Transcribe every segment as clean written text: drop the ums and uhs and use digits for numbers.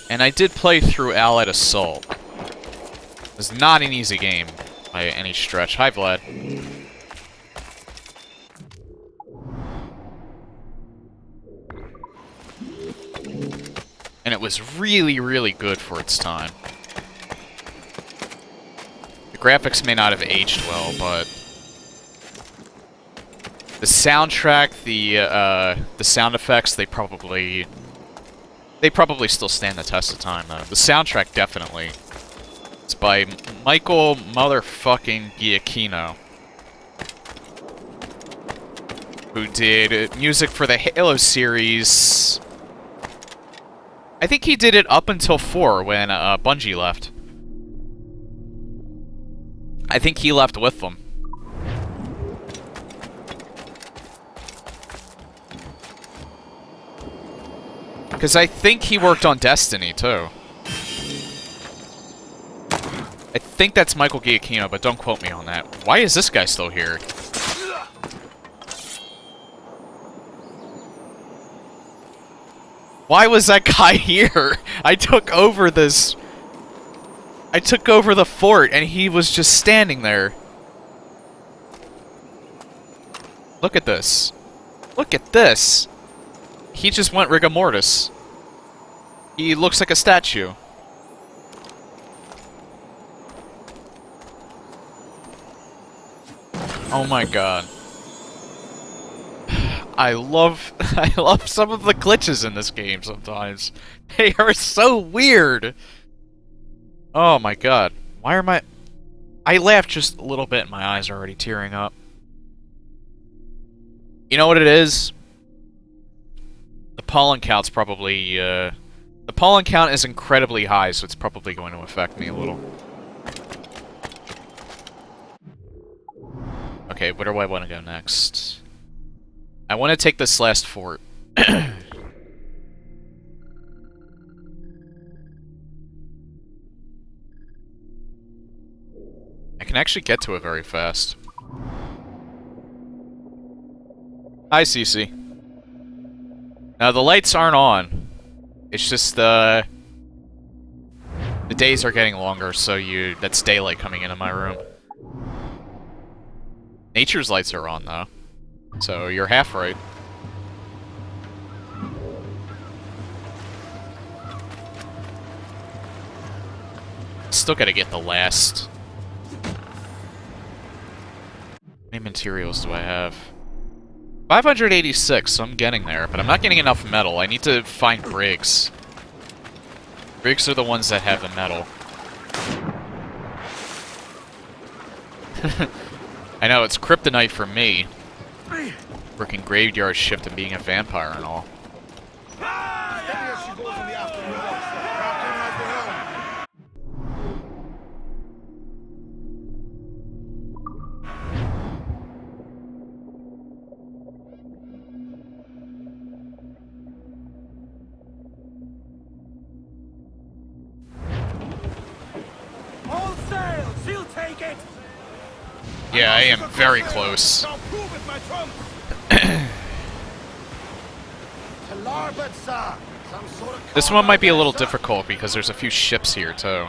And I did play through Allied Assault. It's not an easy game by any stretch. Hi, Vlad. And it was really, really good for its time. The graphics may not have aged well, but the soundtrack, the sound effects, they probably still stand the test of time, though. The soundtrack, definitely. It's by Michael motherfucking Giacchino, who did music for the Halo series. I think he did it up until 4 when Bungie left. I think he left with them. Because I think he worked on Destiny, too. I think that's Michael Giacchino, but don't quote me on that. Why is this guy still here? Why was that guy here? I took over this... I took over the fort, and he was just standing there. Look at this. Look at this. He just went rigor mortis. He looks like a statue. Oh my god. I love some of the glitches in this game sometimes. They are so weird. Oh my god. Why are my... I laughed just a little bit and my eyes are already tearing up. You know what it is? The pollen count's probably, the pollen count is incredibly high, so it's probably going to affect me a little. Okay, where do I want to go next? I want to take this last fort. I can actually get to it very fast. Hi, Cece. Now, the lights aren't on. It's just, the days are getting longer, so that's daylight coming into my room. Nature's lights are on, though. So, you're half right. Still gotta get the last... How many materials do I have? 586, so I'm getting there, but I'm not getting enough metal. I need to find Briggs. Briggs are the ones that have the metal. I know, it's kryptonite for me. Working graveyard shift and being a vampire and all. Yeah, I am very close. This one might be a little difficult because there's a few ships here, too.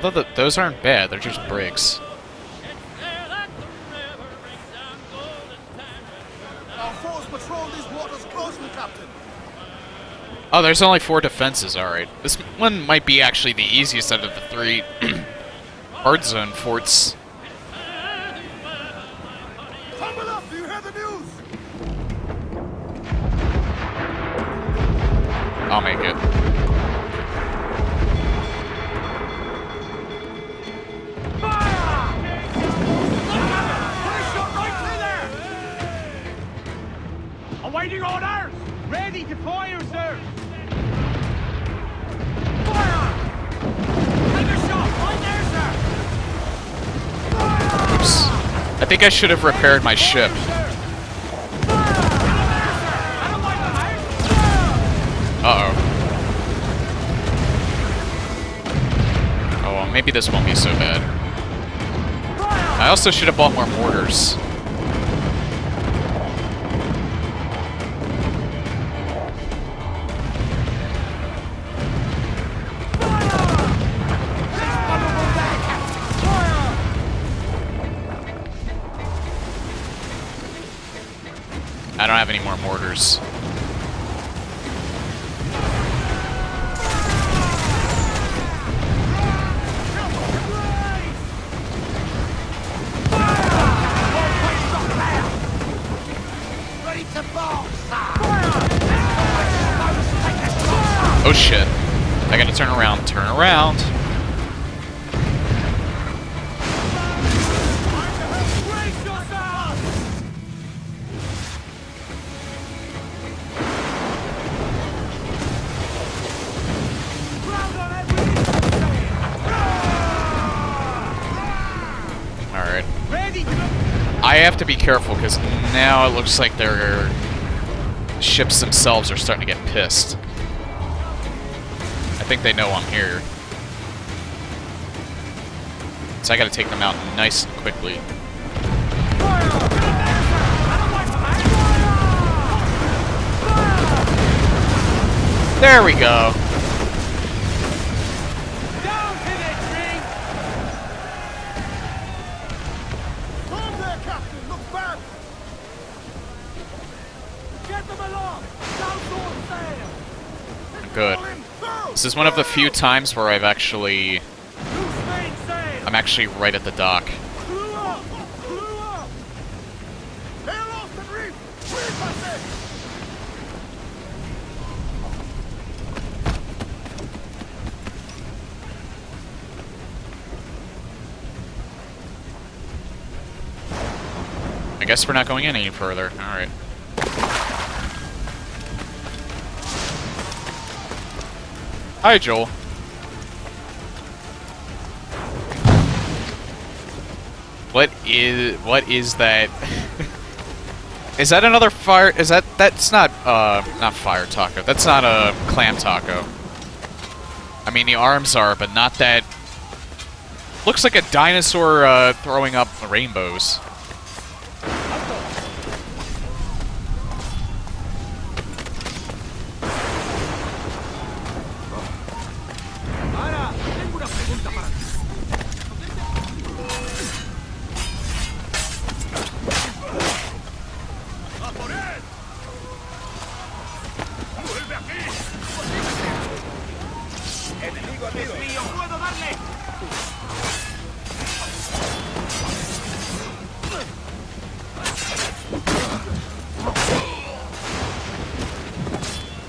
Although those aren't bad, they're just Briggs. Oh, there's only 4 defenses, alright. This one might be actually the easiest out of the 3 hard zone forts. I'll make it. Awaiting orders! Ready to fire, sir! Fire! Take a shot! Right there, sir! Fire! Oops. I think I should have repaired my ship. Uh-oh. Oh, well, maybe this won't be so bad. I also should have bought more mortars. I don't have any more mortars. Ready to ball, Oh shit. I gotta turn around. Turn around. Brace yourself! Ground on every Alright. Ready to I have to be careful because now it looks like their ships themselves are starting to get pissed. I think they know I'm here. So I gotta take them out nice and quickly. There we go. Down to the tree! Storm there, Captain! Looks bad! Get them along! Down sword sail! Good. This is one of the few times where I've actually... Loose mainsail! I'm actually right at the dock. Crew up! Crew up! They're off the reef! Reef us it! I guess we're not going in any further. Alright. Hi, Joel. What is that? Is that another fire? That's not fire taco. That's not a clam taco. I mean, the arms are, but not that. Looks like a dinosaur throwing up rainbows. Ahora, tengo una pregunta para ti. ¡A por él! ¡Vuelve aquí! ¡Enemigo amigo! ¡Es mío! ¡Puedo darle!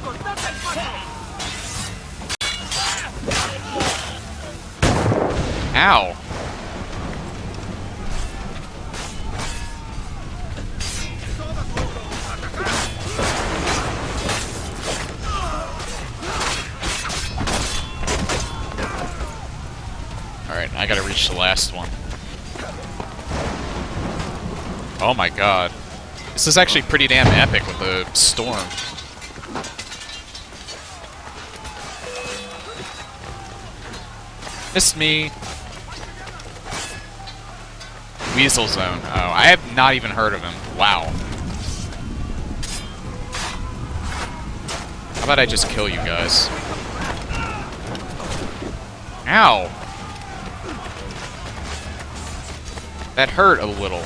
¡Cortad el paso! Ow. Alright, I gotta reach the last one. Oh my god. This is actually pretty damn epic with the storm. Missed me. Weasel Zone. Oh, I have not even heard of him. Wow. How about I just kill you guys? Ow! That hurt a little.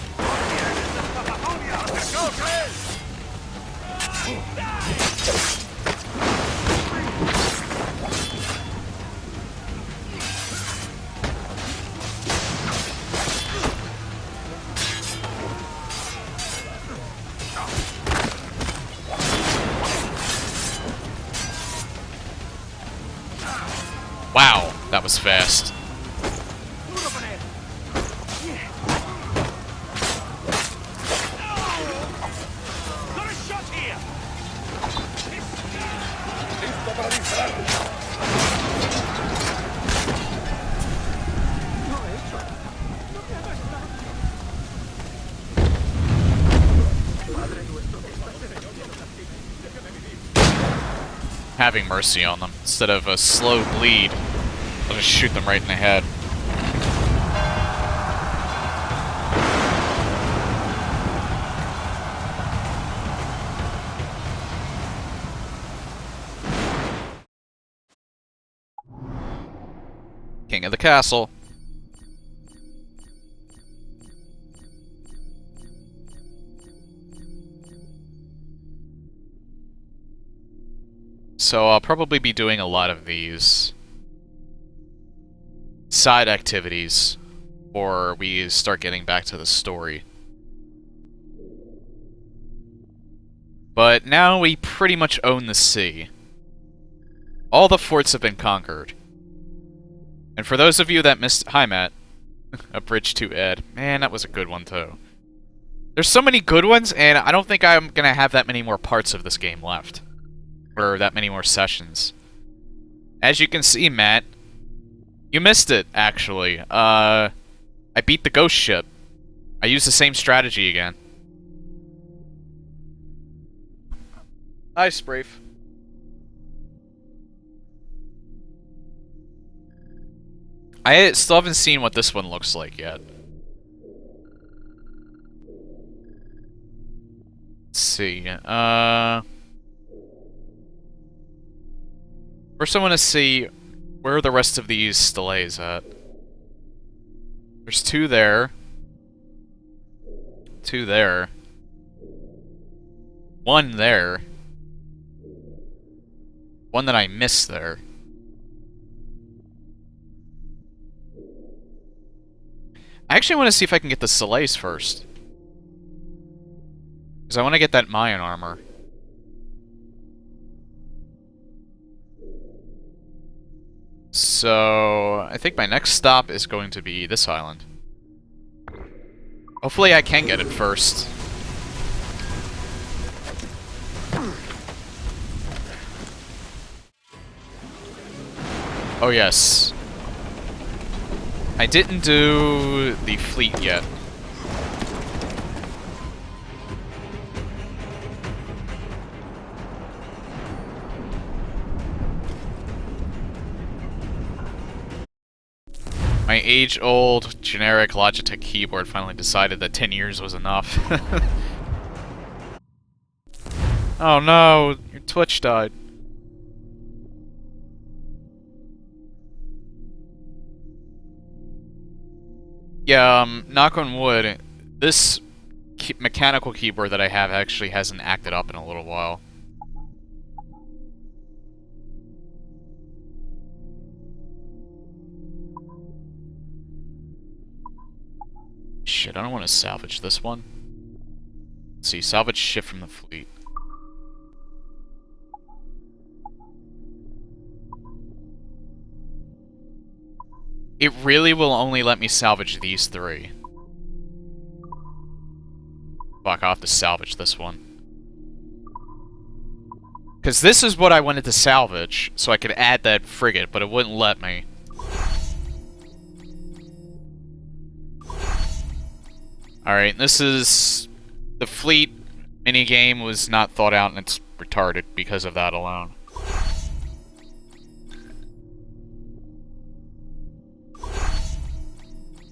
Wow, that was fast. Got a shot here! Having mercy on them. Instead of a slow bleed, I'll just shoot them right in the head. King of the castle. So I'll probably be doing a lot of these side activities, or we start getting back to the story. But now we pretty much own the sea. All the forts have been conquered. And for those of you that missed... Hi, Matt. A bridge to Ed. Man, that was a good one, too. There's so many good ones, and I don't think I'm gonna have that many more parts of this game left. Or that many more sessions. As you can see, Matt, you missed it, actually. I beat the ghost ship. I used the same strategy again. Hi, Sprafe. I still haven't seen what this one looks like yet. Let's see. First I want to see where are the rest of these steles at. There's 2 there. 2 there. 1 there. 1 that I missed there. I actually want to see if I can get the steles first. Because I want to get that Mayan armor. So, I think my next stop is going to be this island. Hopefully I can get it first. Oh yes. I didn't do the fleet yet. My age-old, generic Logitech keyboard finally decided that 10 years was enough. Oh no, your Twitch died. Yeah, knock on wood, this mechanical keyboard that I have actually hasn't acted up in a little while. Shit, I don't want to salvage this one. Let's see, salvage ship from the fleet. It really will only let me salvage these 3. Fuck, I'll have to salvage this one. Because this is what I wanted to salvage, so I could add that frigate, but it wouldn't let me. Alright, this is... The fleet minigame was not thought out, and it's retarded because of that alone.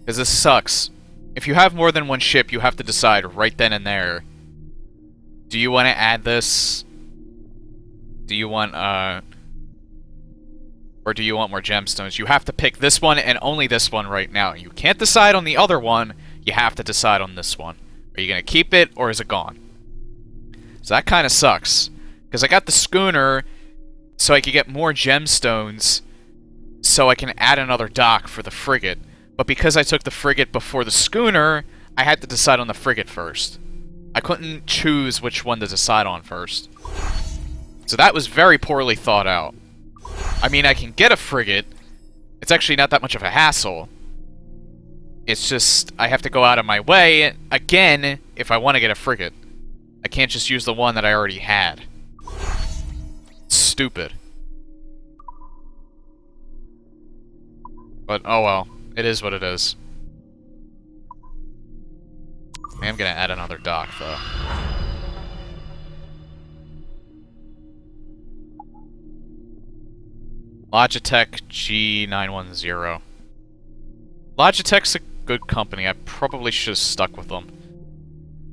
Because this sucks. If you have more than one ship, you have to decide right then and there. Do you want to add this? Do you want, or do you want more gemstones? You have to pick this one and only this one right now. You can't decide on the other one. You have to decide on this one. Are you going to keep it, or is it gone? So that kind of sucks. Because I got the schooner so I could get more gemstones so I can add another dock for the frigate. But because I took the frigate before the schooner, I had to decide on the frigate first. I couldn't choose which one to decide on first. So that was very poorly thought out. I mean, I can get a frigate. It's actually not that much of a hassle. It's just, I have to go out of my way, again, if I want to get a frigate. I can't just use the one that I already had. It's stupid. But, oh well. It is what it is. I am gonna add another dock, though. Logitech G910. Logitech's a good company. I probably should have stuck with them.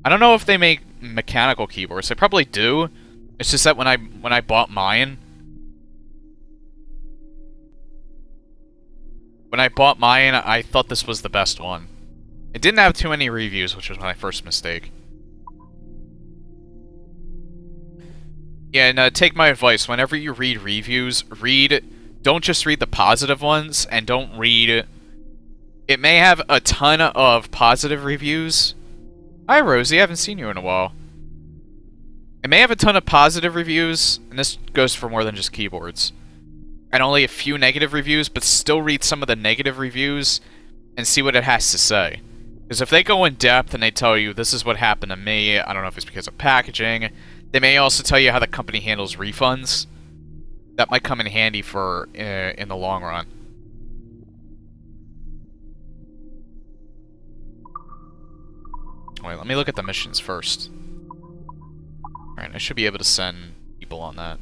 I don't know if they make mechanical keyboards. They probably do. It's just that when I bought mine... When I bought mine, I thought this was the best one. It didn't have too many reviews, which was my first mistake. Yeah, and take my advice. Whenever you read reviews, don't just read the positive ones, and don't read... It may have a ton of positive reviews. Hi, Rosie. I haven't seen you in a while. It may have a ton of positive reviews, and this goes for more than just keyboards, and only a few negative reviews, but still read some of the negative reviews and see what it has to say. Because if they go in depth and they tell you, this is what happened to me, I don't know if it's because of packaging, they may also tell you how the company handles refunds. That might come in handy for in the long run. Wait, let me look at the missions first. Alright, I should be able to send people on that.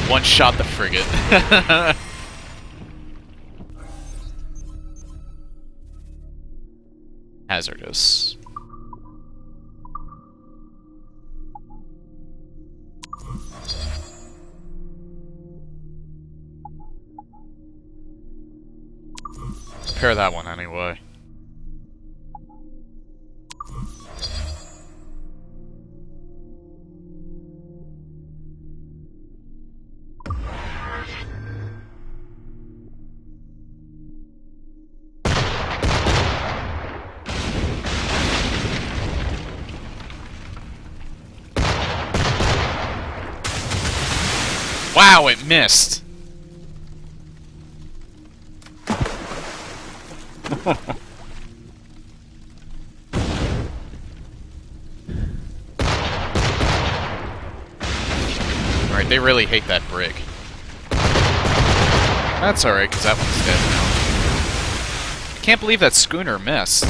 One shot the frigate. Hazardous. Repair that one anyway. Wow, it missed. Alright, they really hate that brig. That's alright, because that one's dead now. I can't believe that schooner missed.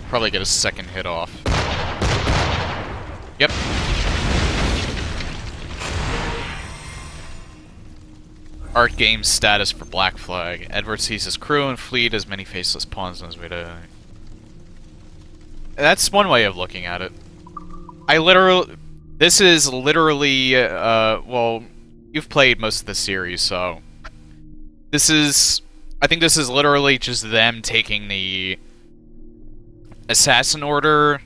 Probably get a second hit off. Yep. Art game status for Black Flag. Edward sees his crew and fleet as many faceless pawns on his way to... That's one way of looking at it. This is literally, well, you've played most of the series, so... I think this is literally just them taking the Assassin Order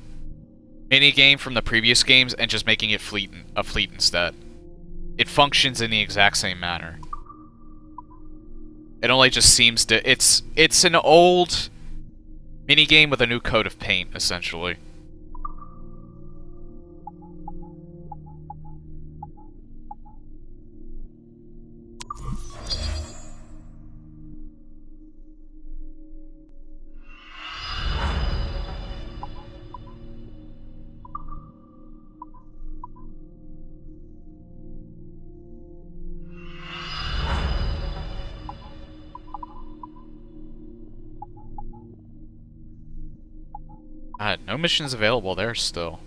minigame from the previous games and just making it a fleet instead. It functions in the exact same manner. It only just seems to... It's an old minigame with a new coat of paint, essentially. No missions available there still.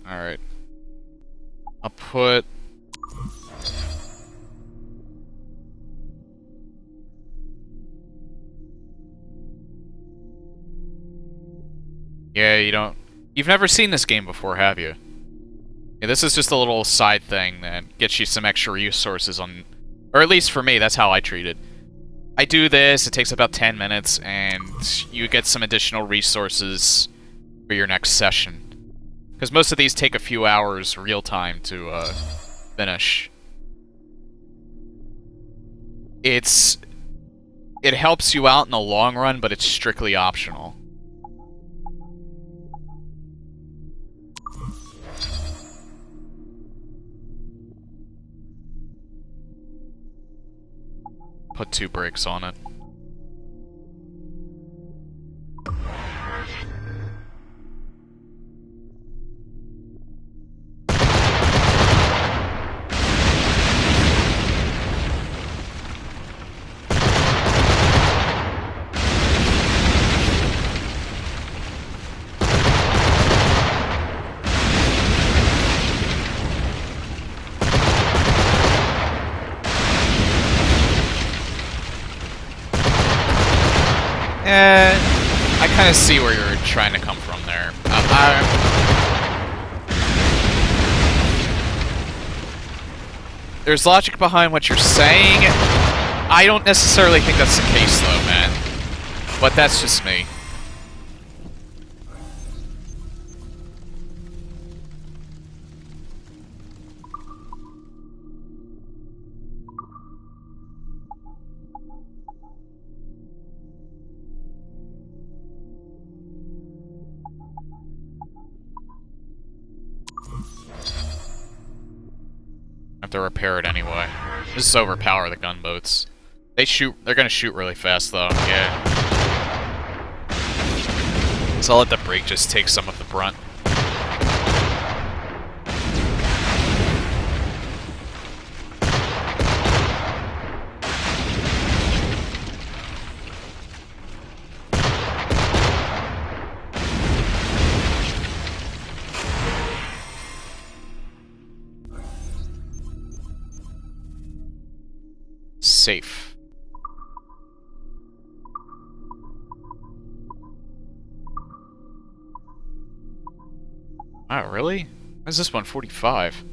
Alright. I'll put... Yeah, you don't... You've never seen this game before, have you? Yeah, this is just a little side thing that gets you some extra resources on... Or at least for me, that's how I treat it. I do this, it takes about 10 minutes, and you get some additional resources for your next session. Because most of these take a few hours real time to finish. It helps you out in the long run, but it's strictly optional. Put 2 brakes on it. I kind of see where you're trying to come from there. There's logic behind what you're saying. I don't necessarily think that's the case, though, man. But that's just me. I have to repair it anyway. This is overpower the gunboats. They're gonna shoot really fast though, yeah. So I'll let the brake just take some of the brunt. Safe. Oh, really? Why is this one 45?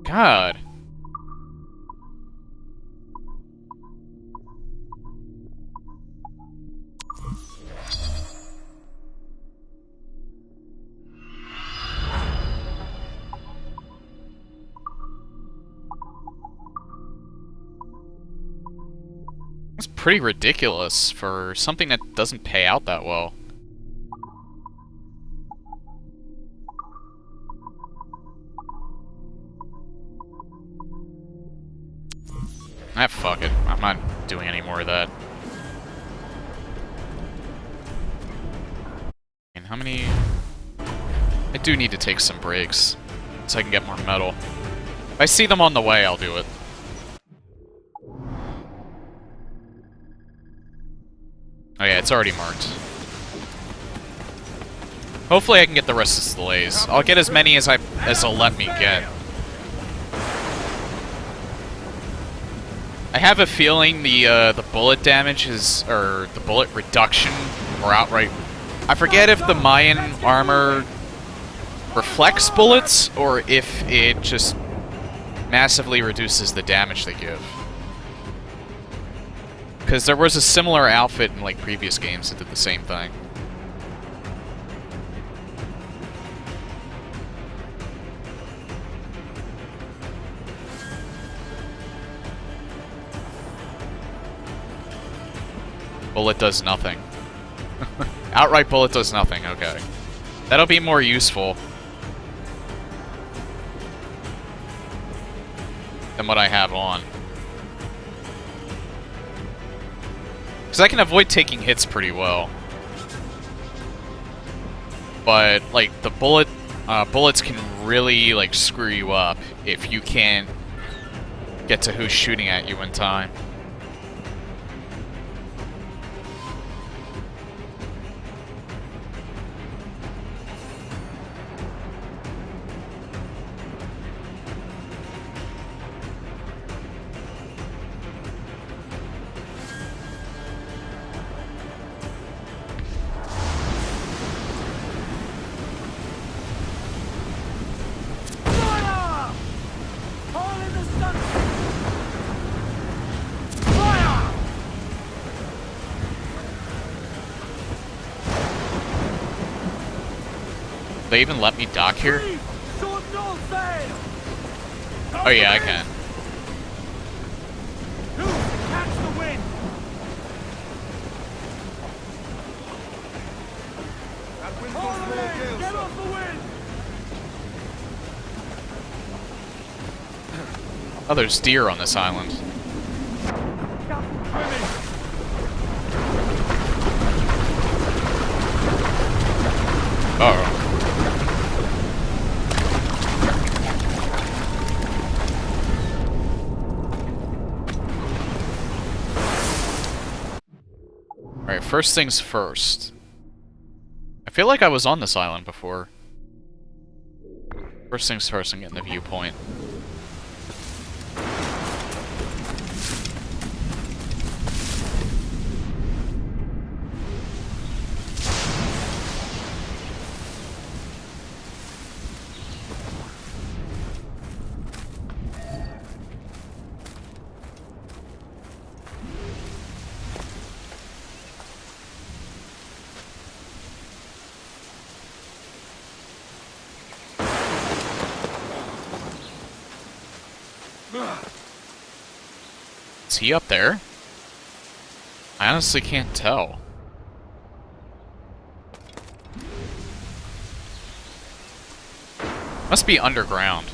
God. It's pretty ridiculous for something that doesn't pay out that well. Ah, fuck it. I'm not doing any more of that. And how many... I do need to take some breaks, so I can get more metal. If I see them on the way, I'll do it. Oh yeah, it's already marked. Hopefully I can get the rest of the delays. I'll get as many as they'll let me get. I have a feeling the bullet damage is, or the bullet reduction, or outright... I forget if the Mayan armor reflects bullets, or if it just massively reduces the damage they give. Because there was a similar outfit in, like, previous games that did the same thing. Bullet does nothing. Outright bullet does nothing, okay. That'll be more useful than what I have on. Because I can avoid taking hits pretty well. But, like, the bullets can really, like, screw you up if you can't get to who's shooting at you in time. they even let me dock here? Reef, short north sail. Oh yeah, I can. Goose, catch the wind. That wind's on small gale, get off the wind. Oh, there's deer on this island. Captain Trimming. Uh-oh. Alright, first things first. I feel like I was on this island before. First things first, I'm getting the viewpoint. Is he up there? I honestly can't tell. Must be underground.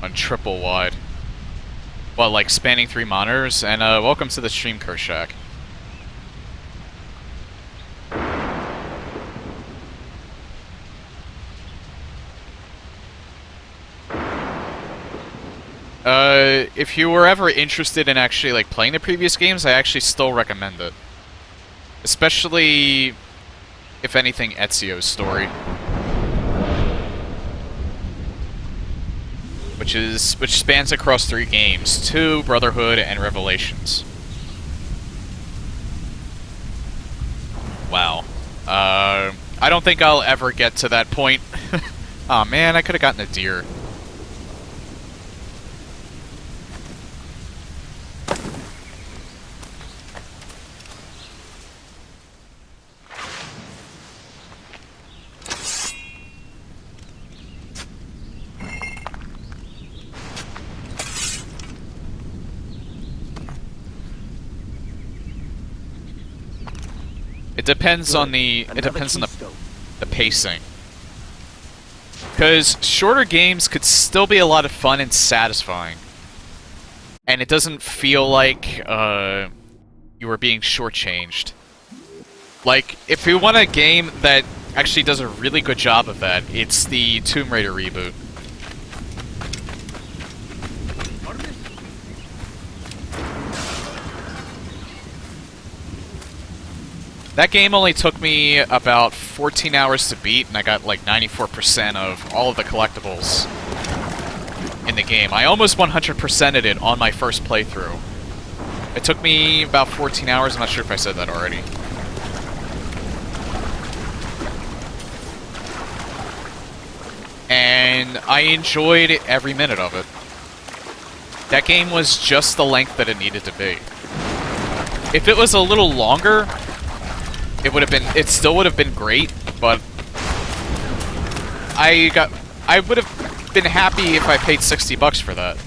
On triple wide. Well, like spanning 3 monitors, and welcome to the stream, Kershak. If you were ever interested in actually like playing the previous games, I actually still recommend it. Especially, if anything, Ezio's story. Which spans across 3 games, 2, Brotherhood, and Revelations. Wow. I don't think I'll ever get to that point. Aw, man, I could have gotten a deer. It depends on the pacing. Because shorter games could still be a lot of fun and satisfying. And it doesn't feel like you were being shortchanged. Like, if you want a game that actually does a really good job of that, it's the Tomb Raider reboot. That game only took me about 14 hours to beat, and I got like 94% of all of the collectibles in the game. I almost 100%ed it on my first playthrough. It took me about 14 hours, I'm not sure if I said that already. And I enjoyed every minute of it. That game was just the length that it needed to be. If it was a little longer, it still would have been great, but I would have been happy if I paid $60 for that.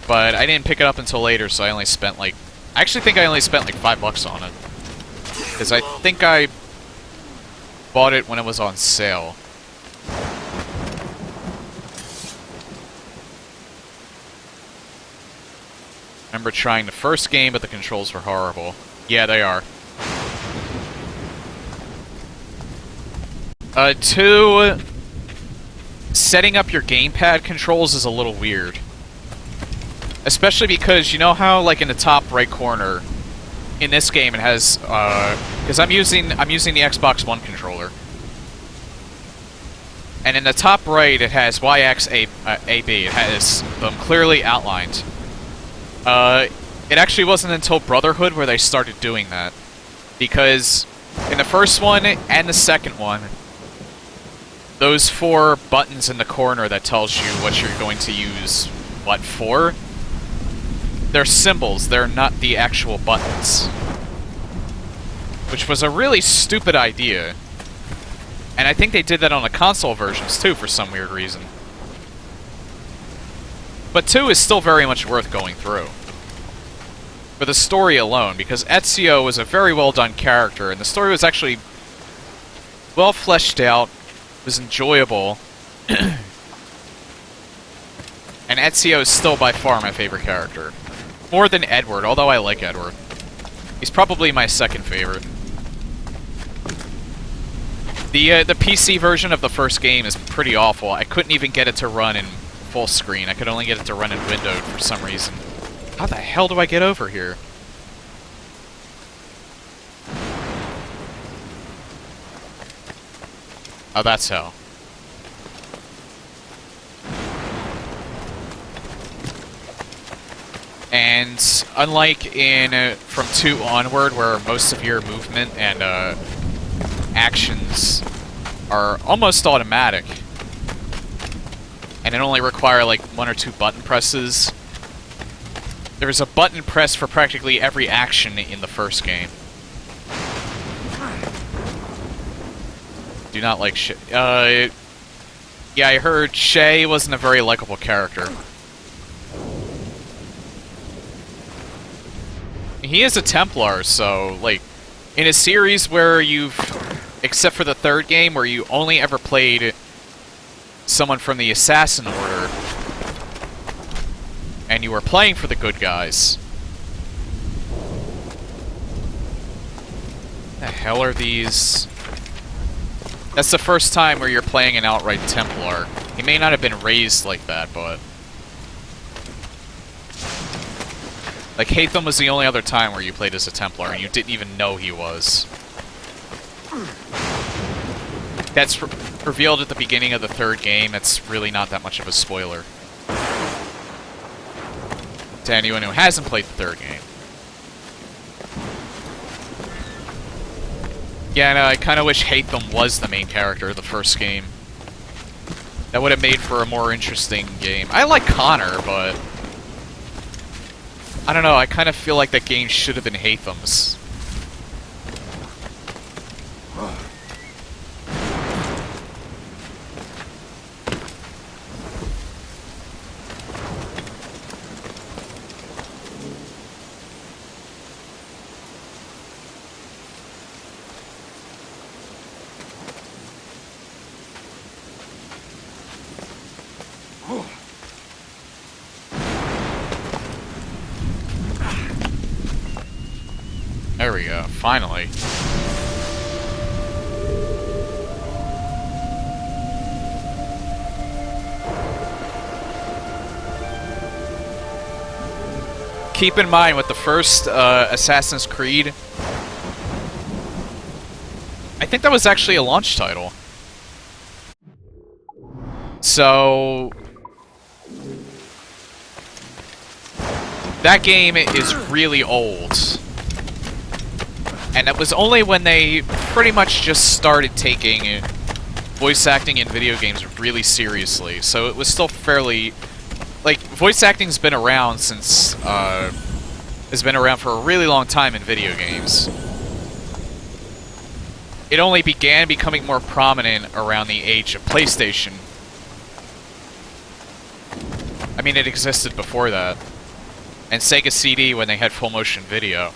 But I didn't pick it up until later, so I only spent like... I actually think I only spent like $5 on it. Because I think I bought it when it was on sale. I remember trying the first game, but the controls were horrible. Yeah, they are. 2, setting up your gamepad controls is a little weird. Especially because, you know how, like, in the top right corner, in this game it has, because I'm using the Xbox One controller. And in the top right, it has YX AB. It has them clearly outlined. It actually wasn't until Brotherhood where they started doing that. Because in the first one and the second one, those 4 buttons in the corner that tells you what you're going to use what for, they're symbols, they're not the actual buttons. Which was a really stupid idea. And I think they did that on the console versions too for some weird reason. But 2 is still very much worth going through. For the story alone, because Ezio was a very well done character, and the story was actually well fleshed out, was enjoyable. And Ezio is still by far my favorite character. More than Edward, although I like Edward. He's probably my second favorite. The PC version of the first game is pretty awful. I couldn't even get it to run in full screen. I could only get it to run in windowed for some reason. How the hell do I get over here? Oh, that's how. And unlike in from 2 onward, where most of your movement and actions are almost automatic, and it only require like 1 or 2 button presses, there's a button press for practically every action in the first game. Do not like Shay. Yeah, I heard Shay wasn't a very likable character. He is a Templar, so, like, in a series where you've, except for the 3rd game, where you only ever played someone from the Assassin Order, and you were playing for the good guys. What the hell are these? That's the first time where you're playing an outright Templar. He may not have been raised like that, but... Like, Hatham was the only other time where you played as a Templar, and you didn't even know he was. That's revealed at the beginning of the 3rd game. It's really not that much of a spoiler to anyone who hasn't played the 3rd game. Yeah, no, I kind of wish Hatham was the main character of the first game. That would have made for a more interesting game. I like Connor, but... I don't know, I kind of feel like that game should have been Hatham's. There we go, finally. Keep in mind, with the first Assassin's Creed, I think that was actually a launch title. So... that game is really old. And it was only when they pretty much just started taking voice acting in video games really seriously. So it was still fairly... like, voice acting's been around since, has been around for a really long time in video games. It only began becoming more prominent around the age of PlayStation. I mean, it existed before that. And Sega CD when they had full motion video.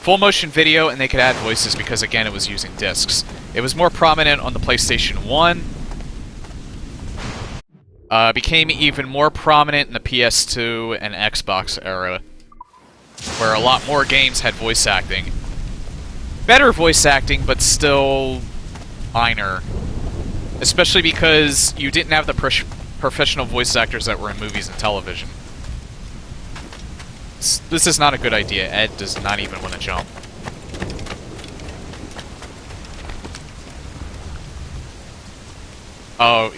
Full motion video, and they could add voices because, again, it was using discs. It was more prominent on the PlayStation 1. Became even more prominent in the PS2 and Xbox era, where a lot more games had voice acting. Better voice acting, but still minor. Especially because you didn't have the professional voice actors that were in movies and television. This is not a good idea. Ed does not even want to jump. Oh,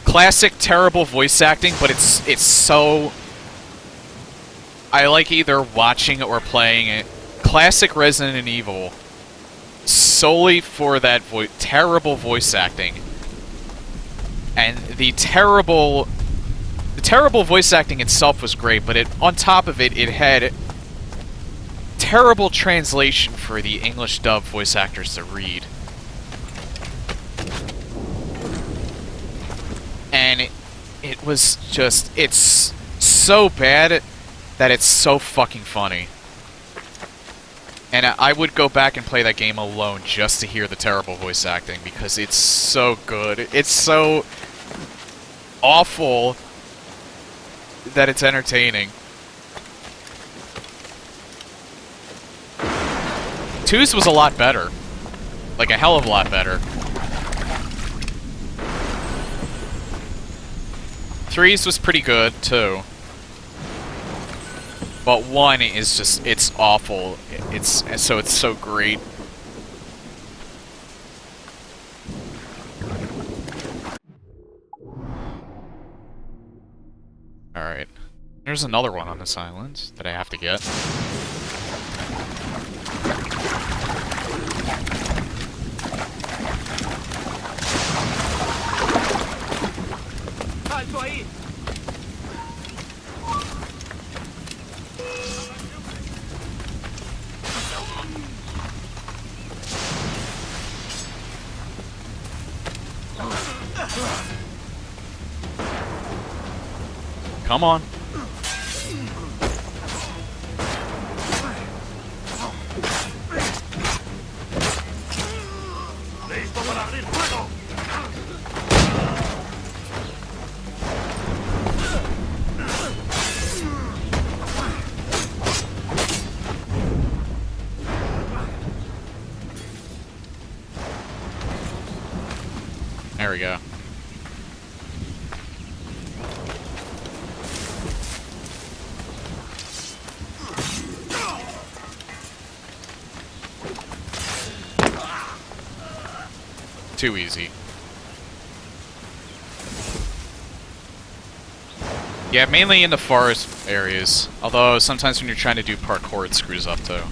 classic terrible voice acting, but it's so... I like either watching or playing it. Classic Resident Evil solely for that terrible voice acting. And the terrible voice acting itself was great, but on top of it, it had terrible translation for the English dub voice actors to read. And it was just, it's so bad that it's so fucking funny. And I would go back and play that game alone just to hear the terrible voice acting, because it's so good. It's so awful that it's entertaining. 2's was a lot better. Like, a hell of a lot better. 3's was pretty good, too. But 1 is just, it's awful. It's so great. Alright. There's another one on this island that I have to get. ¡Alto ahí! Come on. ¡Listo para abrir fuego! There we go. Too easy. Yeah, mainly in the forest areas. Although, sometimes when you're trying to do parkour, it screws up, too.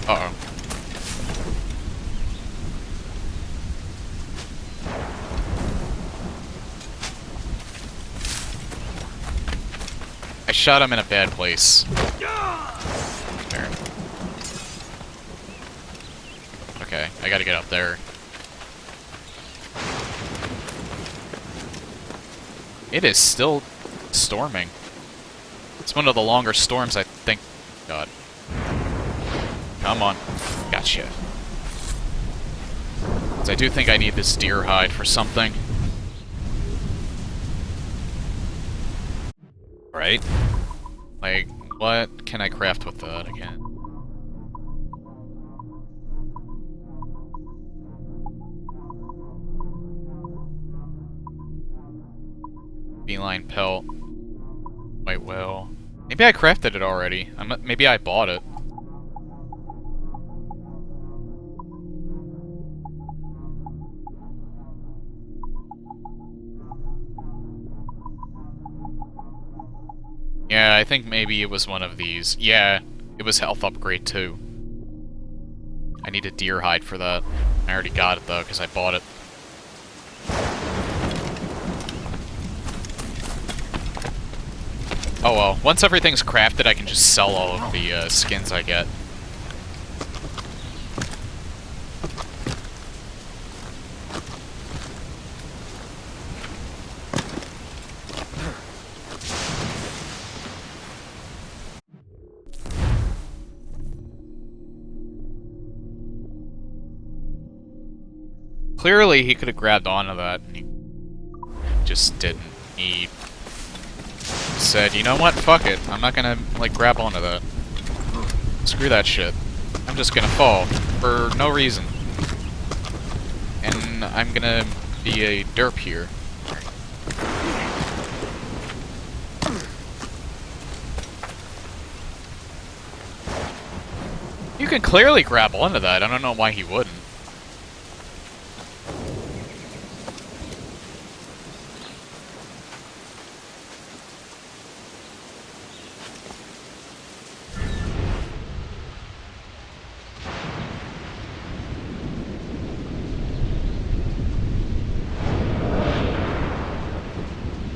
Uh-oh. I shot him in a bad place. There. Okay, I gotta get up there. It is still storming. It's one of the longer storms, I think. God. Come on. Gotcha. 'Cause I do think I need this deer hide for something. Right? Like, what can I craft with that again? Beeline pelt. White whale. Maybe I crafted it already. Maybe I bought it. Yeah, I think maybe it was one of these. Yeah, it was health upgrade too. I need a deer hide for that. I already got it though, because I bought it. Oh well, once everything's crafted, I can just sell all of the skins I get. Clearly, he could have grabbed onto that, and he just didn't. He said, you know what, fuck it. I'm not gonna, like, grab onto that. Screw that shit. I'm just gonna fall, for no reason. And I'm gonna be a derp here. You can clearly grab onto that, I don't know why he wouldn't.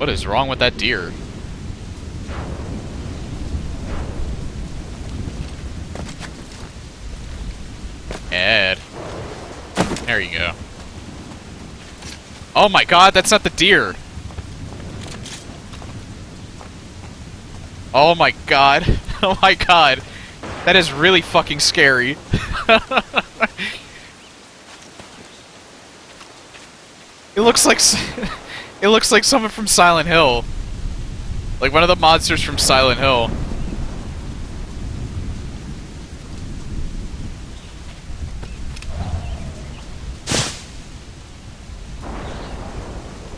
What is wrong with that deer? Ed. There you go. Oh my god, that's not the deer! Oh my god. Oh my god. That is really fucking scary. It looks like it looks like someone from Silent Hill. Like one of the monsters from Silent Hill.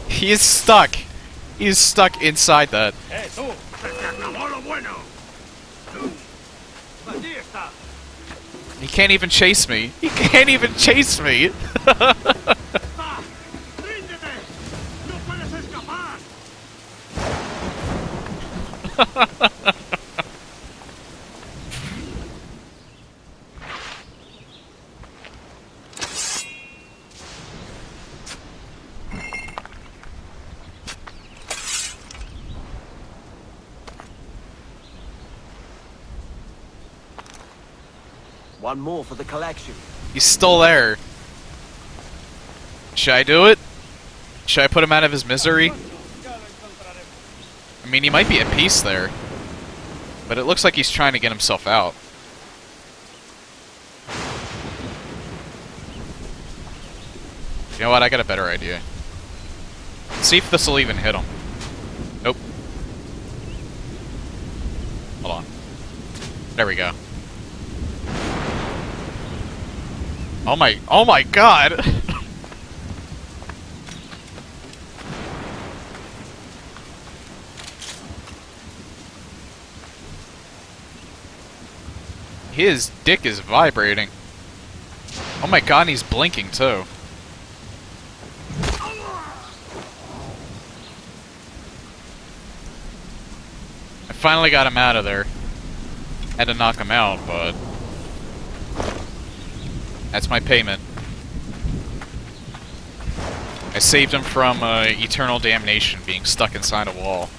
He is stuck. He is stuck inside that. ¡Eh, tú! ¡Se te acabó lo bueno! ¡Tú! ¡Allí está! He can't even chase me. He can't even chase me. ¡Va! ¡Ríndete! ¡No puedes escapar! One more for the collection. He's still there. Should I do it? Should I put him out of his misery? I mean, he might be at peace there. But it looks like he's trying to get himself out. You know what? I got a better idea. Let's see if this will even hit him. Nope. Hold on. There we go. Oh my god! His dick is vibrating. Oh my god, and he's blinking too. I finally got him out of there. Had to knock him out, but that's my payment. I saved him from eternal damnation, being stuck inside a wall.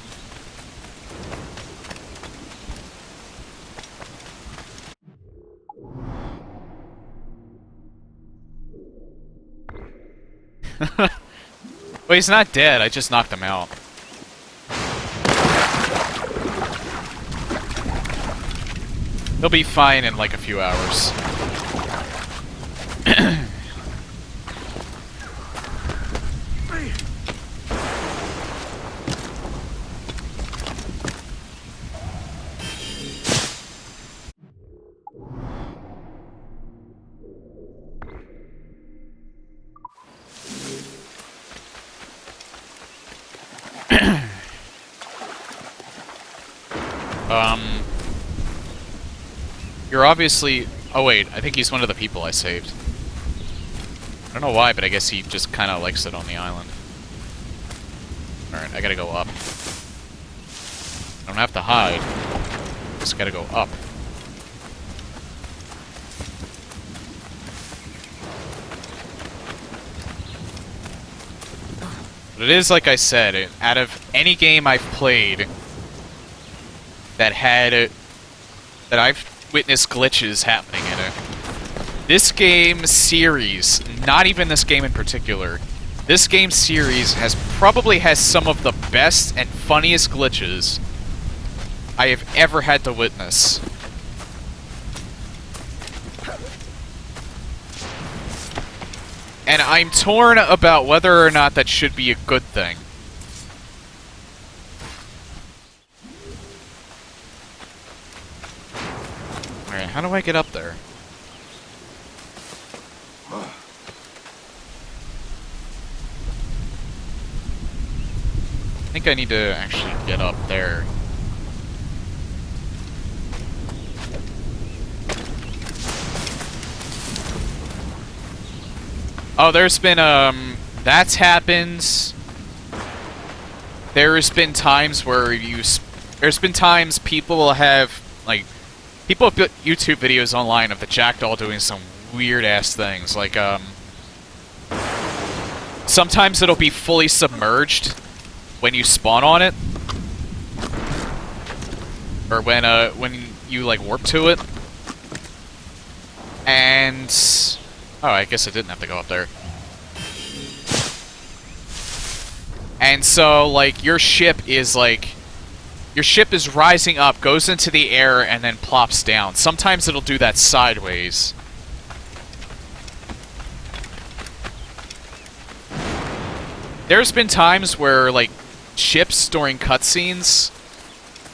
Well, he's not dead, I just knocked him out. He'll be fine in like a few hours. You're obviously... Oh wait, I think he's one of the people I saved. I don't know why, but I guess he just kind of likes it on the island. Alright, I gotta go up. I don't have to hide. Just gotta go up. But it is like I said, out of any game I've played that had... that I've witnessed glitches happening in it. This game series, not even this game in particular, this game series probably has some of the best and funniest glitches I have ever had to witness. And I'm torn about whether or not that should be a good thing. Alright, how do I get up there? I think I need to actually get up there. Oh, there's been, that's happened. There's been times where there's been times people will have, like, people have built YouTube videos online of the Jackdaw doing some weird-ass things, like, sometimes it'll be fully submerged, when you spawn on it, or when you like warp to it, and oh, I guess I didn't have to go up there. And so like your ship is rising up, goes into the air, and then plops down. Sometimes it'll do that sideways. There's been times where, like, ships during cutscenes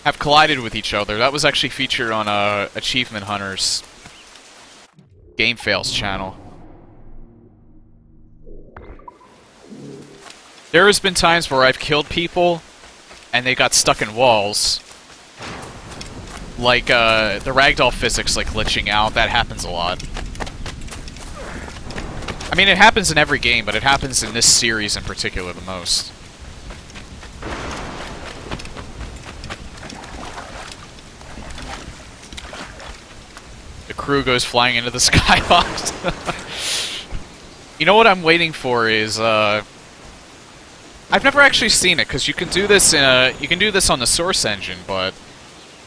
have collided with each other. That was actually featured on Achievement Hunter's Game Fails channel. There has been times where I've killed people and they got stuck in walls. Like, the ragdoll physics, like, glitching out. That happens a lot. I mean, it happens in every game, but it happens in this series in particular the most. The crew goes flying into the skybox. You know what I'm waiting for is, I've never actually seen it, because you can do this you can do this on the Source engine, but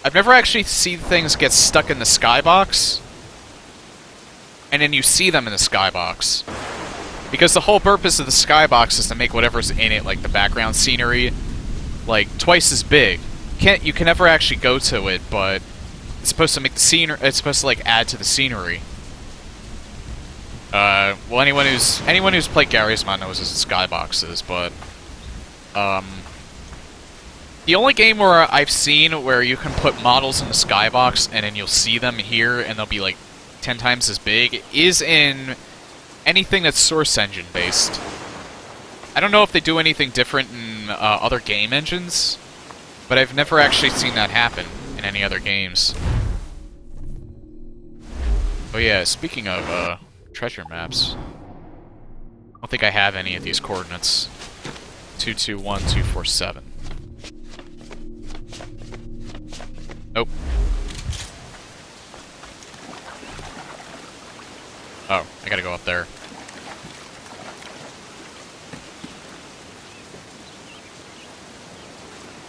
I've never actually seen things get stuck in the skybox, and then you see them in the skybox. Because the whole purpose of the skybox is to make whatever's in it, like the background scenery, like twice as big. You can never actually go to it, but it's supposed to make the scenery. It's supposed to like add to the scenery. Well, anyone who's played Garry's Mod knows what skybox is, but the only game where I've seen where you can put models in the skybox and then you'll see them here and they'll be like 10 times as big is in anything that's Source engine based. I don't know if they do anything different in other game engines, but I've never actually seen that happen in any other games. Oh yeah, speaking of treasure maps, I don't think I have any of these coordinates. 221247. Nope. Oh, I gotta go up there.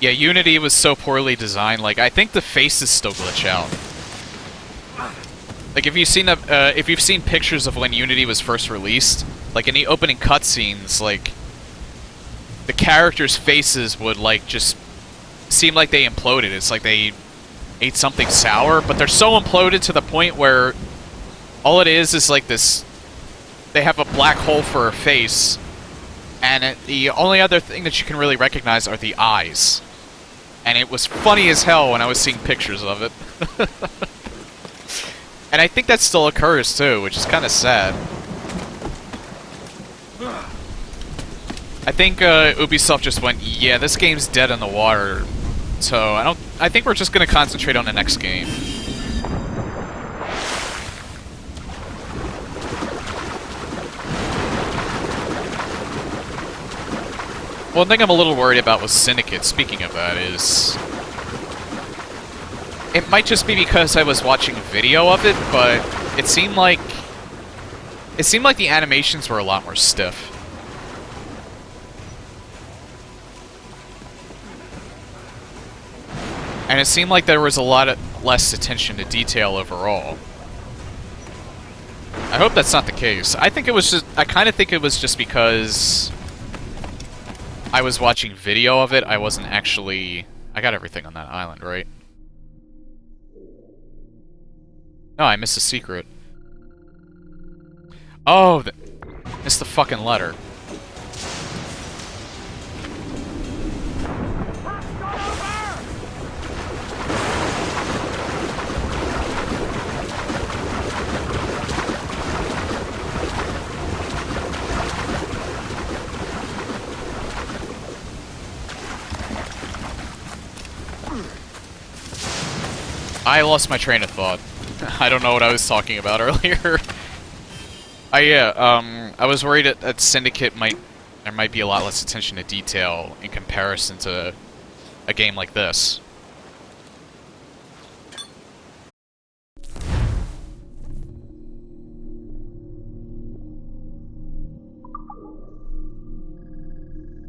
Yeah, Unity was so poorly designed, like, I think the faces still glitch out. Like, if you've seen pictures of when Unity was first released, like, in the opening cutscenes, like, the characters' faces would, like, just seem like they imploded. It's like they ate something sour, but they're so imploded to the point where all it is like this, they have a black hole for a face, and the only other thing that you can really recognize are the eyes. And it was funny as hell when I was seeing pictures of it. And I think that still occurs too, which is kind of sad. I think Ubisoft just went, yeah, this game's dead in the water, so I think we're just gonna concentrate on the next game. One thing I'm a little worried about with Syndicate, speaking of that, is it might just be because I was watching video of it, but it seemed like the animations were a lot more stiff. And it seemed like there was a lot less attention to detail overall. I hope that's not the case. I kind of think it was just because I was watching video of it. I wasn't actually... I got everything on that island, right? No, I missed a secret. Oh, missed the fucking letter. I lost my train of thought. I don't know what I was talking about earlier. I was worried that Syndicate there might be a lot less attention to detail in comparison to a game like this.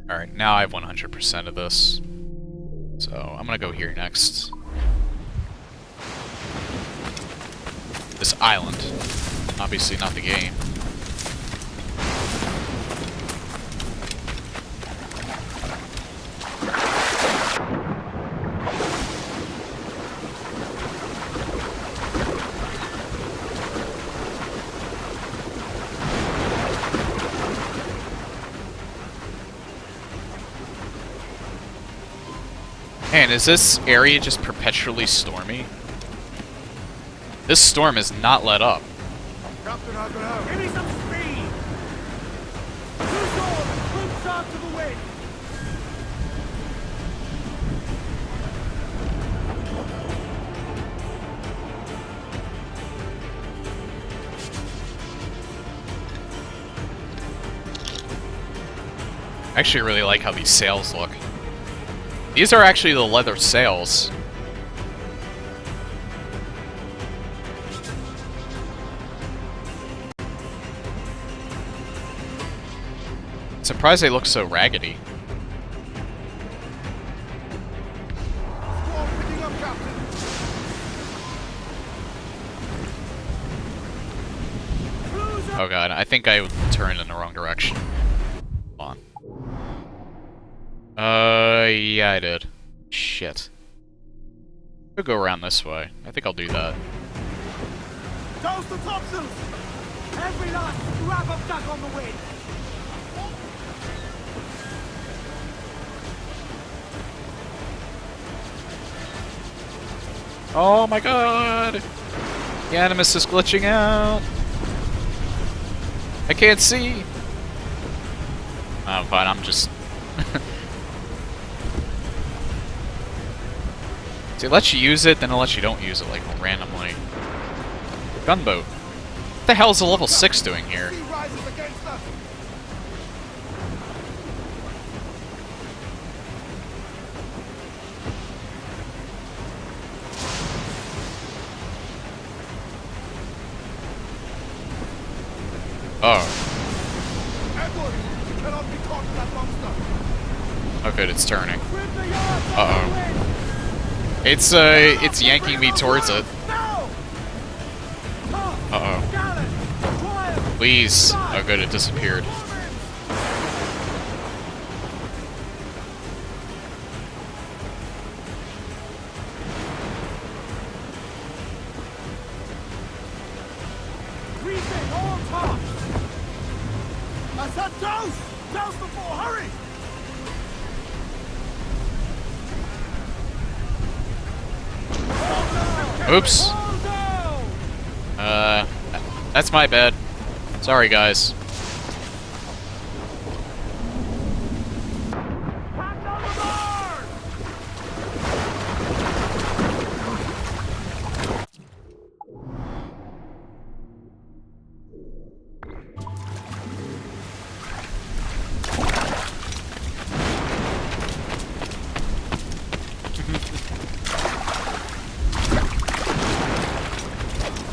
Alright, now I have 100% of this. So I'm gonna go here next. This island. Obviously not the game. Man, is this area just perpetually stormy? This storm is not let up. Captain, how can I help? Give me some speed! Cruise on! Cruise out to the wind! I actually really like how these sails look. These are actually the leather sails. Surprised they look so raggedy. Squall picking up, Captain! Cruise out! Oh god, I think I turned in the wrong direction. Hold on. Yeah, I did. Shit. I'll go around this way. I think I'll do that. Toast the topsails! Every last scrap of duck on the wind! Oh my god! The Animus is glitching out! I can't see! Oh, fine, I'm just... See, it lets you use it, then it lets you don't use it, like, randomly. Gunboat. What the hell is a level 6 doing here? Sea rises against us! Oh. Edward! You cannot be caught in that monster! Oh good, it's turning. Trim the yards on Uh-oh. the wind! It's yanking me towards it. Now! Uh-oh. Gallant! Quiet! Please. Oh good, it disappeared. Reefing all tops! I said douse! Douse before, hurry! Oops. All down! That's my bad. Sorry, guys. Pack on the bar!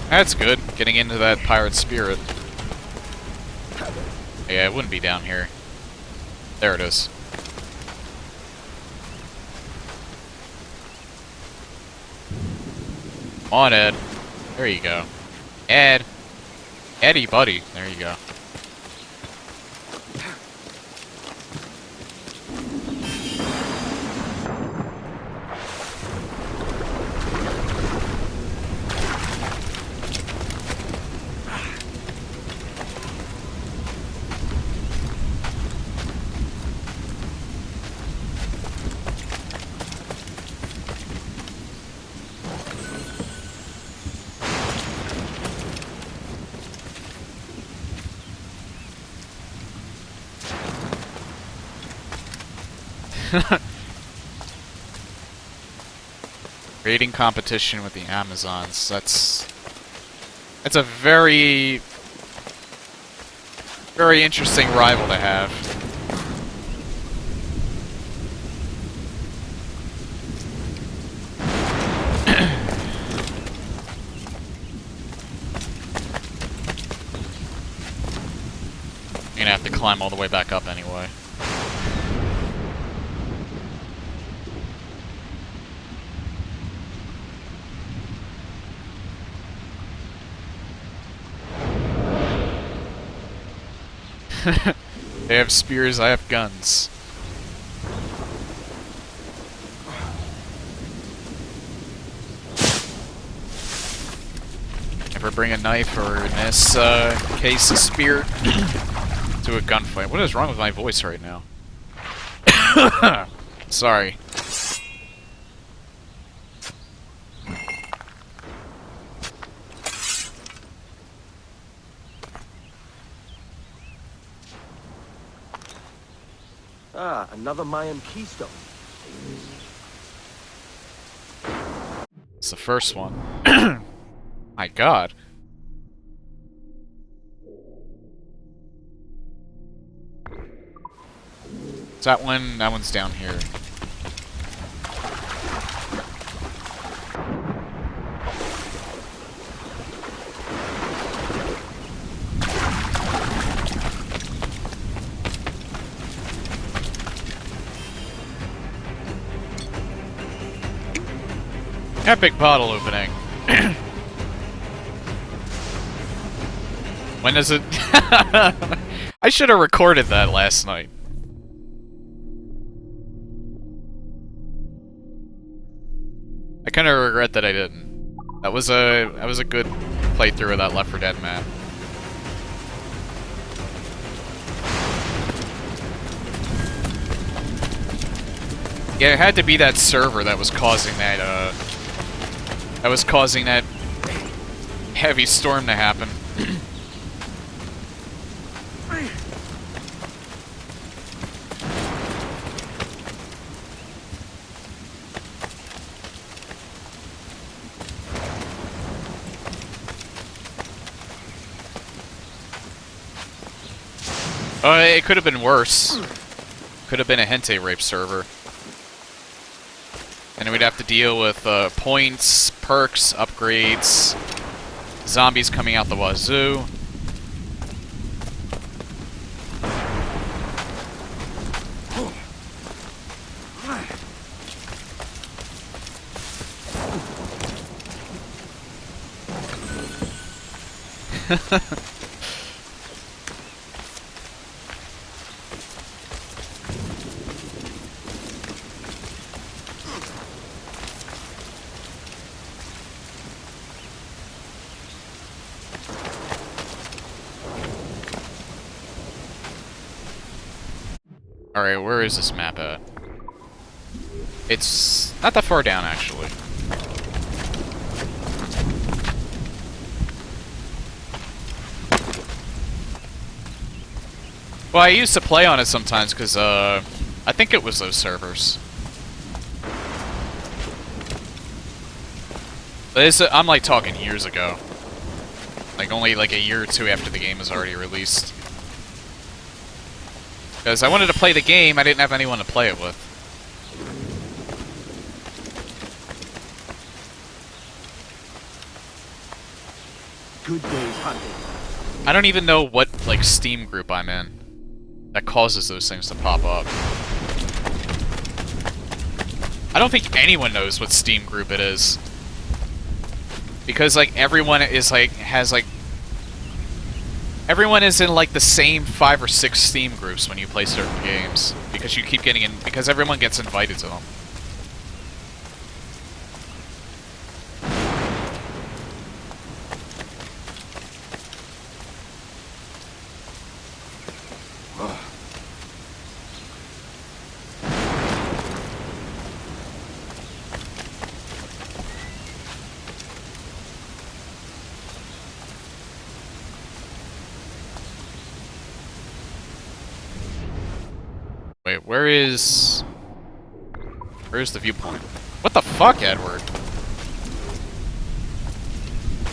That's good. Getting into that pirate spirit. Yeah, it wouldn't be down here. There it is. Come on, Ed. There you go. Ed. Eddie, buddy. There you go. Raiding competition with the Amazons. That's a very interesting rival to have. I'm gonna have to climb all the way back up anyway. They have spears, I have guns. Never bring a knife, or in this case, a spear, to a gunfight. What is wrong with my voice right now? Sorry. Ah, another Mayan keystone. It's the first one. My god. Is that one? That one's down here. Epic bottle opening. When is it? I should have recorded that last night. I kind of regret that I didn't. That was a good playthrough of that Left 4 Dead map. Yeah, it had to be that server that was causing that heavy storm to happen. It could have been worse. Could have been a hentai rape server. And we'd have to deal with points, perks, upgrades, zombies coming out the wazoo. Alright, where is this map at? It's not that far down, actually. Well, I used to play on it sometimes, because, I think it was those servers. But I'm, like, talking years ago. Like, only, like, a year or two after the game was already released. Because I wanted to play the game, I didn't have anyone to play it with. Good days hunting. I don't even know what, like, Steam group I'm in that causes those things to pop up. I don't think anyone knows what Steam group it is. Because, like, everyone is, like, everyone is in, like, the same 5 or 6 Steam groups when you play certain games. Because you keep getting in, because everyone gets invited to them. Wait, where's the viewpoint? What the fuck, Edward?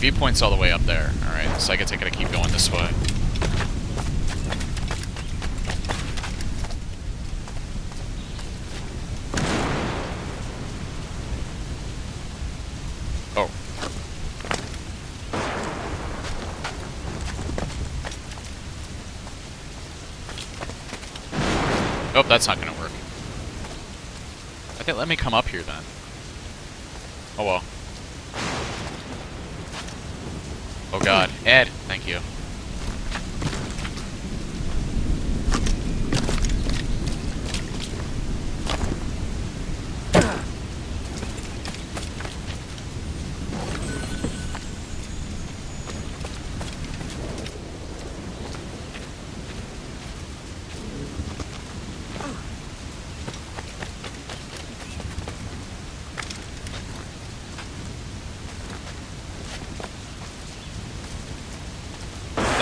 Viewpoint's all the way up there. Alright, so I guess I gotta keep going this way. Oh. Nope, that's not gonna work. Okay, let me come up here then. Oh well. Oh god. Ed, thank you.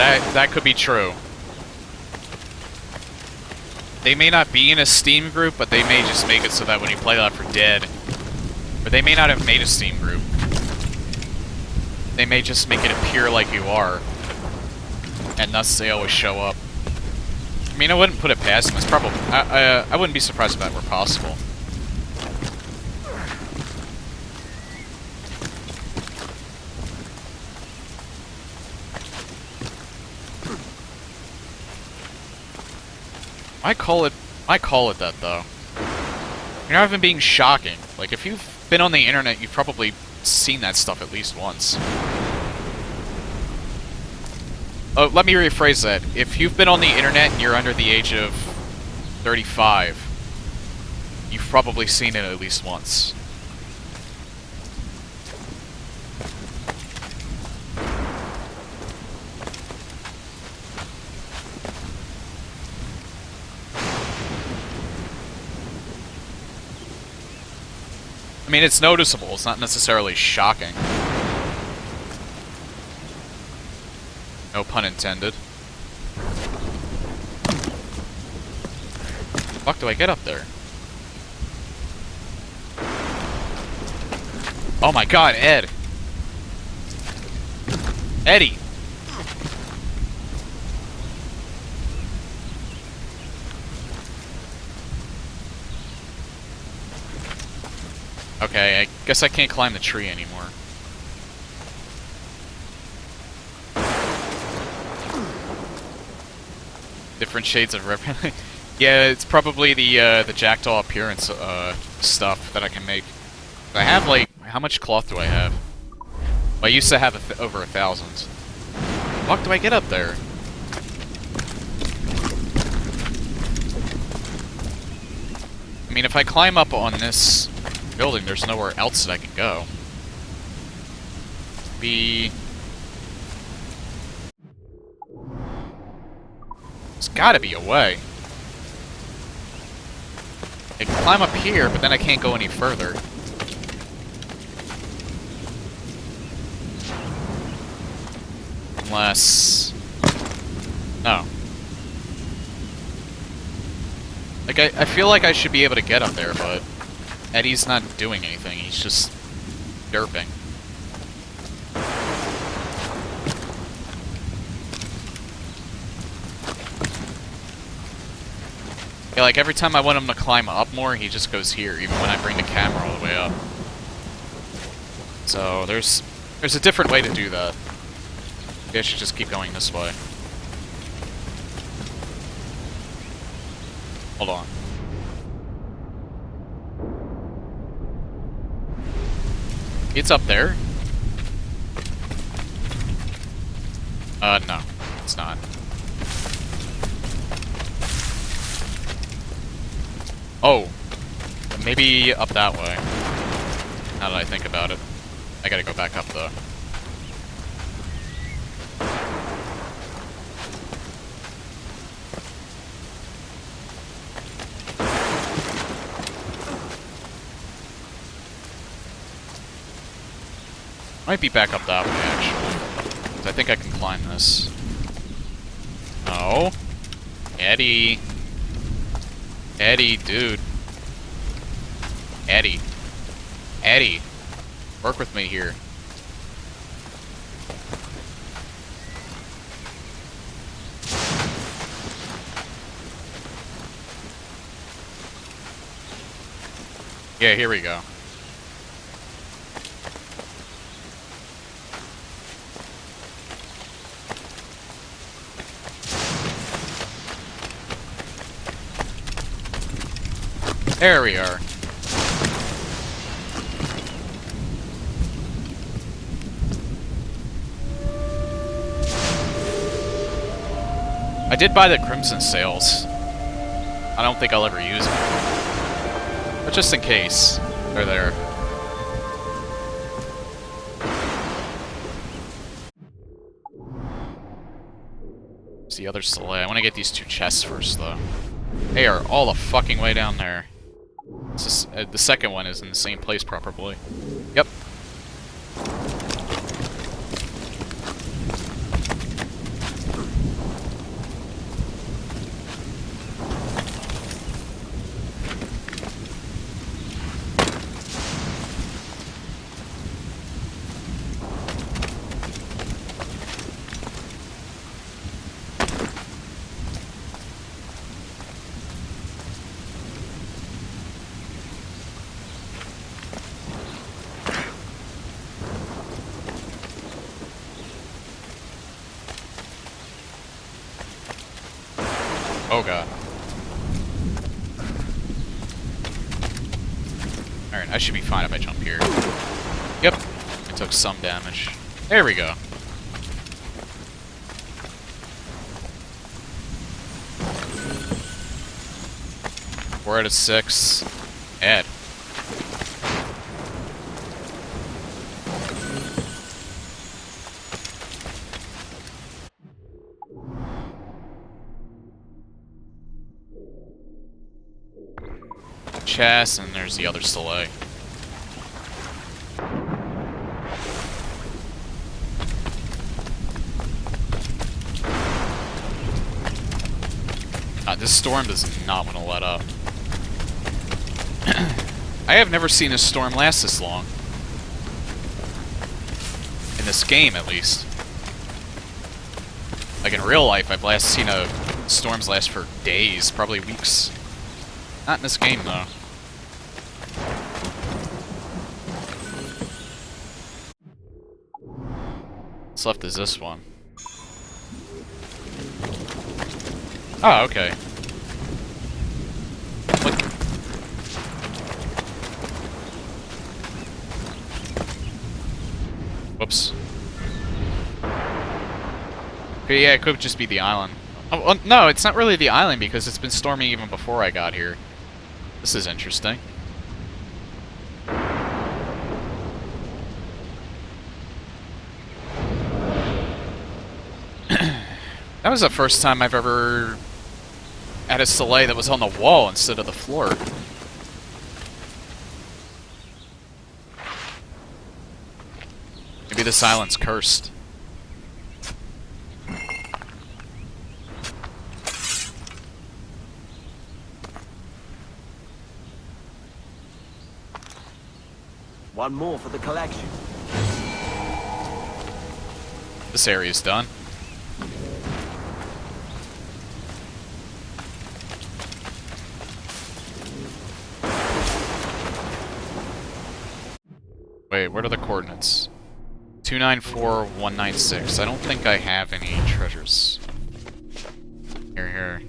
That could be true. They may not be in a Steam group, but they may just make it so that when you play Left 4 Dead, or they may not have made a Steam group. They may just make it appear like you are, and thus they always show up. I mean, I wouldn't put it past them. It's probably I wouldn't be surprised if that were possible. I call it that though. You're not even being shocking. Like, if you've been on the internet, you've probably seen that stuff at least once. Oh, let me rephrase that. If you've been on the internet and you're under the age of 35, you've probably seen it at least once. I mean, it's noticeable. It's not necessarily shocking. No pun intended. Fuck do I get up there? Oh my god, Ed! Eddie! Okay, I guess I can't climb the tree anymore. Different shades of red. Yeah, it's probably the Jackdaw appearance stuff that I can make. I have, like, how much cloth do I have? I used to have over 1,000. Fuck do I get up there? I mean, if I climb up on this building, there's nowhere else that I can go. There's gotta be a way. I can climb up here, but then I can't go any further. Unless... No. Like, I feel like I should be able to get up there, but Eddie's not doing anything. He's just derping. Yeah, like, every time I want him to climb up more, he just goes here, even when I bring the camera all the way up. So, there's a different way to do that. Maybe I should just keep going this way. Hold on. It's up there. No. It's not. Oh. Maybe up that way. Now that I think about it. I gotta go back up, though. Might be back up that way, actually. 'Cause I think I can climb this. No. Eddie. Eddie, dude. Eddie. Eddie. Work with me here. Yeah, here we go. There we are. I did buy the Crimson Sails. I don't think I'll ever use them. But just in case, they're there. It's the other sleigh. I want to get these two chests first, though. They are all the fucking way down there. The second one is in the same place, probably. Yep. Oh god. Alright, I should be fine if I jump here. Yep. I took some damage. There we go. We're at a 6. Ed. Chest, and there's the other Soleil. This storm does not want to let up. I have never seen a storm last this long. In this game, at least. Like in real life, I've last seen storms last for days, probably weeks. Not in this game, though. What's left is this one. Oh, okay. What? Whoops. Okay, yeah, it could just be the island. Oh, well, no, it's not really the island because it's been storming even before I got here. This is interesting. That was the first time I've ever had a Soleil that was on the wall instead of the floor. Maybe this island's cursed. One more for the collection. This area's done. Wait, what are the coordinates? 294-196. I don't think I have any treasures. Here.